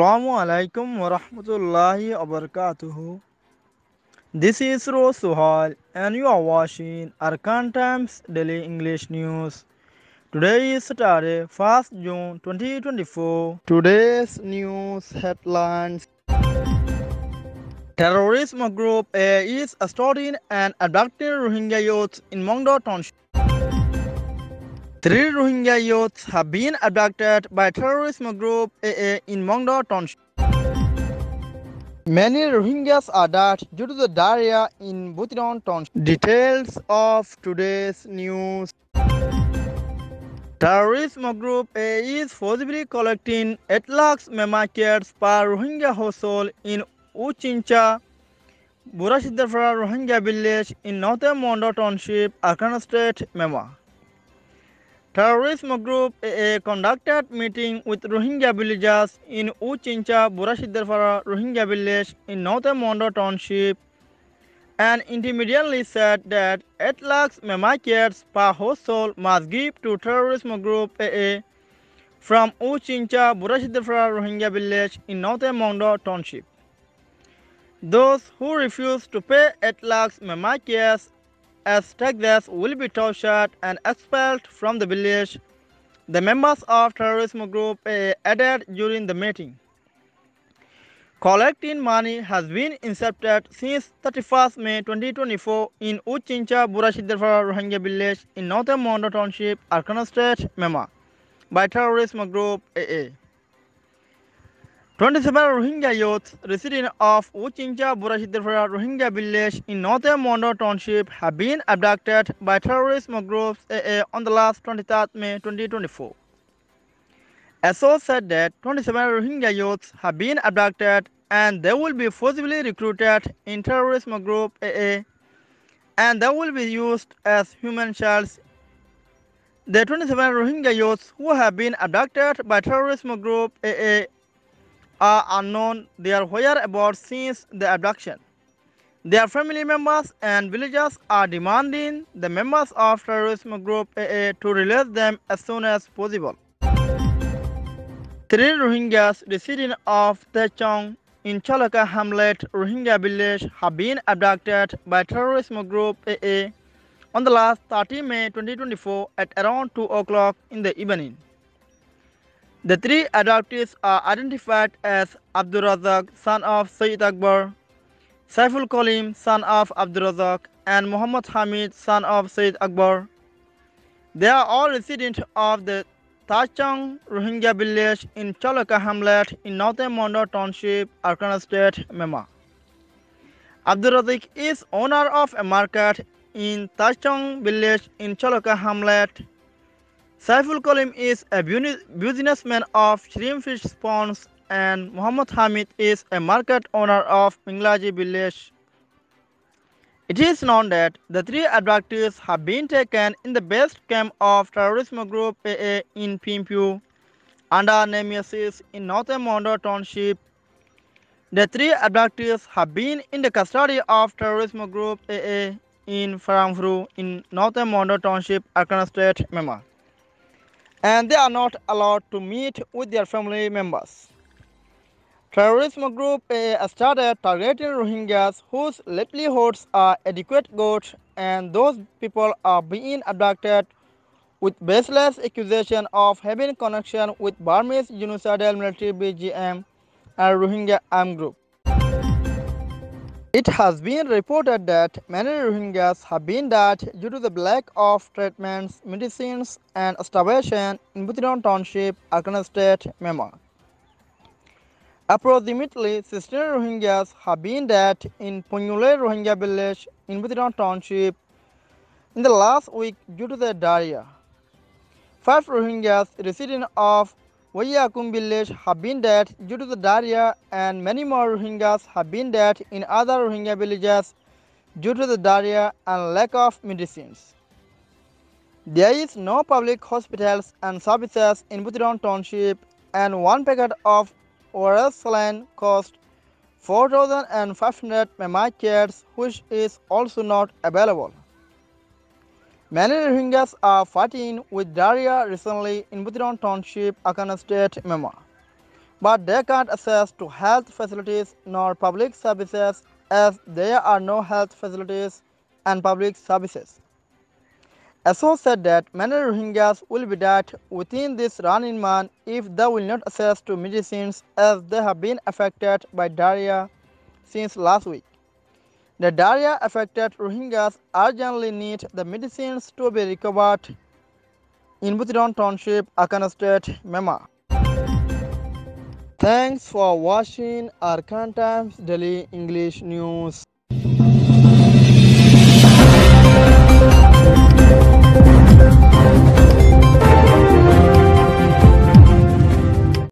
Assalamu alaikum wa rahmatullahi wa barakatuhu. This is Rose Suhal and you are watching Arkan Times Daily English News. Today is Saturday, 1st June 2024. Today's news headlines. Terrorism group A is assaulting and abducting Rohingya youths in Mongdo Township. 3 Rohingya youths have been abducted by terrorism group AA in Mongdo Township. Many Rohingyas are dead due to the diarrhea in Butiron Township. Details of today's news. Terrorism group A is forcibly collecting 8 lakhs mema kits per Rohingya household in Uchincha, Burashidafra Rohingya village in Northern Mondo Township, Arkan State, Mema. Terrorism group AA conducted meeting with Rohingya villagers in Uchincha, Burashidafara Rohingya village in Northern Mondo Township and intermediately said that 8 lakhs mema kits per household must give to terrorism group AA from Uchincha, Burashidafara Rohingya village in Northern Mondo Township. Those who refuse to pay 8 lakhs mema kits as taxes will be tortured and expelled from the village, the members of terrorism group AA added during the meeting. Collecting money has been incepted since 31st May 2024 in Uchincha, Burashidafara Rohingya village in Northern Mondo Township, Arkan State, Mema, by terrorism group AA. 27 Rohingya youths residing of Uchincha, Burashidafara Rohingya village in Northern Mondo Township have been abducted by terrorism groups AA on the last 23rd May 2024. ASO said that 27 Rohingya youths have been abducted and they will be forcibly recruited in terrorism group AA and they will be used as human shields. The 27 Rohingya youths who have been abducted by terrorism group AA are unknown their whereabouts since the abduction. Their family members and villagers are demanding the members of terrorism group AA to release them as soon as possible. 3 Rohingyas residing of Techong in Chalaka Hamlet, Rohingya village have been abducted by terrorism group AA on the last 30 May 2024 at around 2 o'clock in the evening. The 3 abductees are identified as Abdul Razak, son of Sayyid Akbar, Saiful Kolim, son of Abdul Razak, and Muhammad Hamid, son of Sayyid Akbar. They are all residents of the Tachang Rohingya village in Chalaka Hamlet in Northern Mondo Township, Arkan State, Mema. Abdul Razak is owner of a market in Tachang village in Chalaka Hamlet. Saiful Kolim is a businessman of shrimp fish ponds and Muhammad Hamid is a market owner of Minglaji village. It is known that the 3 abductees have been taken in the base camp of terrorism group AA in Pimpu under Nemesis in Northern Mondo Township. The 3 abductees have been in the custody of terrorism group AA in Farangfru in Northern Mondo Township, Arkan State, Mema, and they are not allowed to meet with their family members. Terrorism group AA started targeting Rohingyas whose livelihoods are adequate goods, and those people are being abducted with baseless accusation of having connection with Burmese genocidal military BGM and Rohingya armed group. It has been reported that many Rohingyas have been dead due to the lack of treatments, medicines, and starvation in Butiron Township, Arkan State, Myanmar. Approximately 16 Rohingyas have been dead in Punyule Rohingya village in Butiron Township in the last week due to the diarrhea. 5 Rohingyas residing of Wayakum village have been dead due to the diarrhea, and many more Rohingyas have been dead in other Rohingya villages due to the diarrhea and lack of medicines. There is no public hospitals and services in Butiron Township, and 1 packet of ORS saline cost 4,500 mema kits, which is also not available. Many Rohingyas are fighting with diarrhea recently in Butiron Township, Arkan State, Myanmar. but they can't access to health facilities nor public services as there are no health facilities and public services. ASO said that many Rohingyas will be dead within this running month if they will not access to medicines as they have been affected by diarrhea since last week. The diarrhea-affected Rohingyas urgently need the medicines to be recovered in Buthiron Township, Arkan State, Myanmar. Thanks for watching Arkan Times Daily English News.